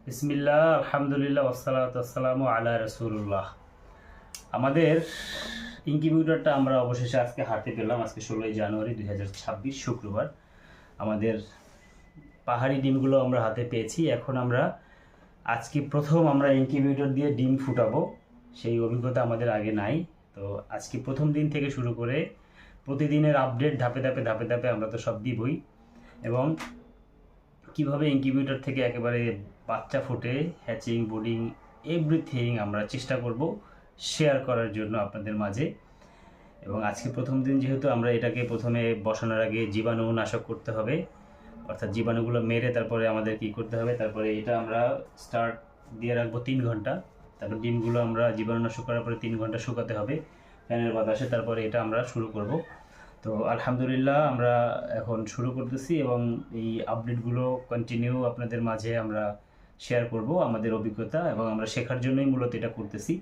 বিসমিল্লাহ, আলহামদুলিল্লাহ, ওয়াসসালাতু ওয়াসসালামু আলা রাসূলুল্লাহ। আমাদের ইনকিউবেটরটা আমরা অবশেষে আজকে হাতে পেলাম। আজকে 16ই জানুয়ারি 2026 শুক্রবার। আমাদের পাহাড়ি ডিমগুলো আমরা হাতে পেয়েছি। এখন আমরা আজকে প্রথম আমরা ইনকিউবেটর দিয়ে ডিম ফুটাবো। সেই অভিজ্ঞতা আমাদের আগে নাই। তো আজকে প্রথম দিন থেকে শুরু করে প্রতিদিনের আপডেট ধাপে ধাপে আমরা তো সব দিবই, এবং কিভাবে ইনকিউবেটর থেকে একেবারে বাচ্চা ফুটে হ্যাচিং বোর্ডিং এভরিথিং আমরা চেষ্টা করব শেয়ার করার জন্য আপনাদের মাঝে। এবং আজকে প্রথম দিন যেহেতু আমরা এটাকে প্রথমে বসানোর আগে জীবাণুনাশক করতে হবে, অর্থাৎ জীবাণুগুলো মেরে তারপরে আমাদের কি করতে হবে, তারপরে এটা আমরা স্টার্ট দিয়ে রাখবো 3 ঘন্টা। তারপর ডিমগুলো আমরা জীবাণুনাশক করার পরে 3 ঘন্টা শুকাতে হবে ফ্যানের বাতাসে, তারপরে এটা আমরা শুরু করব। তো আলহামদুলিল্লাহ আমরা এখন শুরু করতেছি এবং এই আপডেটগুলো কন্টিনিউ আপনাদের মাঝে আমরা শেয়ার করব আমাদের অভিজ্ঞতা, এবং আমরা শেখার জন্যই মূলত এটা করতেছি।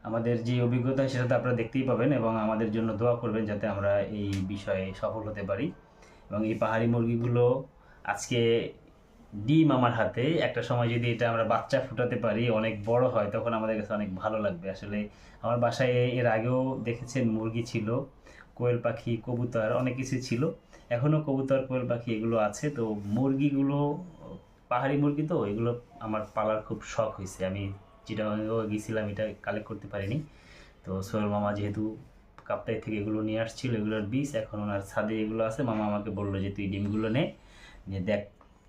আমাদের যে অভিজ্ঞতা সেটা তো আপনারা দেখতেই পাবেন, এবং আমাদের জন্য দোয়া করবেন যাতে আমরা এই বিষয়ে সফল হতে পারি। এবং এই পাহাড়ি মুরগিগুলো আজকে ডিম আমার হাতে, একটা সময় যদি এটা আমরা বাচ্চা ফুটাতে পারি, অনেক বড় হয়, তখন আমাদের কাছে অনেক ভালো লাগবে। আসলে আমার বাসায় এর আগেও দেখেছেন মুরগি ছিল, কোয়েল পাখি, কবুতর, অনেক কিছু ছিল। এখনও কবুতর, কোয়েল পাখি এগুলো আছে। তো মুরগিগুলো পাহাড়ি মুরগি, তো এগুলো আমার পালার খুব শখ হয়েছে। আমি চিটাগাঙেও গিয়েছিলাম, এটা কালেক্ট করতে পারিনি। তো সোহেল মামা যেহেতু কাপ্তাই থেকে এগুলো নিয়ে আসছিল, এগুলোর বীজ এখন ওনার ছাদে এগুলো আছে। মামা আমাকে বললো যে তুই ডিমগুলো নে, নিয়ে দেখ,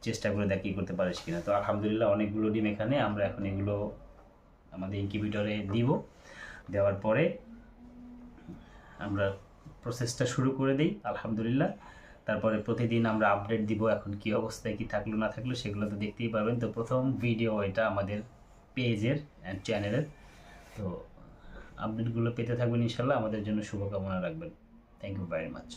চেষ্টা করে দেখ কী করতে পারিস কিনা। তো আলহামদুলিল্লাহ অনেকগুলো ডিম এখানে। আমরা এখন এগুলো আমাদের ইনকিউবেটরে দিব। দেওয়ার পরে আমরা প্রসেসটা শুরু করে দিই আলহামদুলিল্লাহ। তারপরে প্রতিদিন আমরা আপডেট দিব, এখন কি অবস্থায় কি থাকলো না থাকলো সেগুলো তো দেখতেই পারবেন। তো প্রথম ভিডিও এটা আমাদের পেজের অ্যান্ড চ্যানেলের। তো আপডেটগুলো পেতে থাকবেন ইনশাল্লাহ। আমাদের জন্য শুভকামনা রাখবেন। Thank you very much.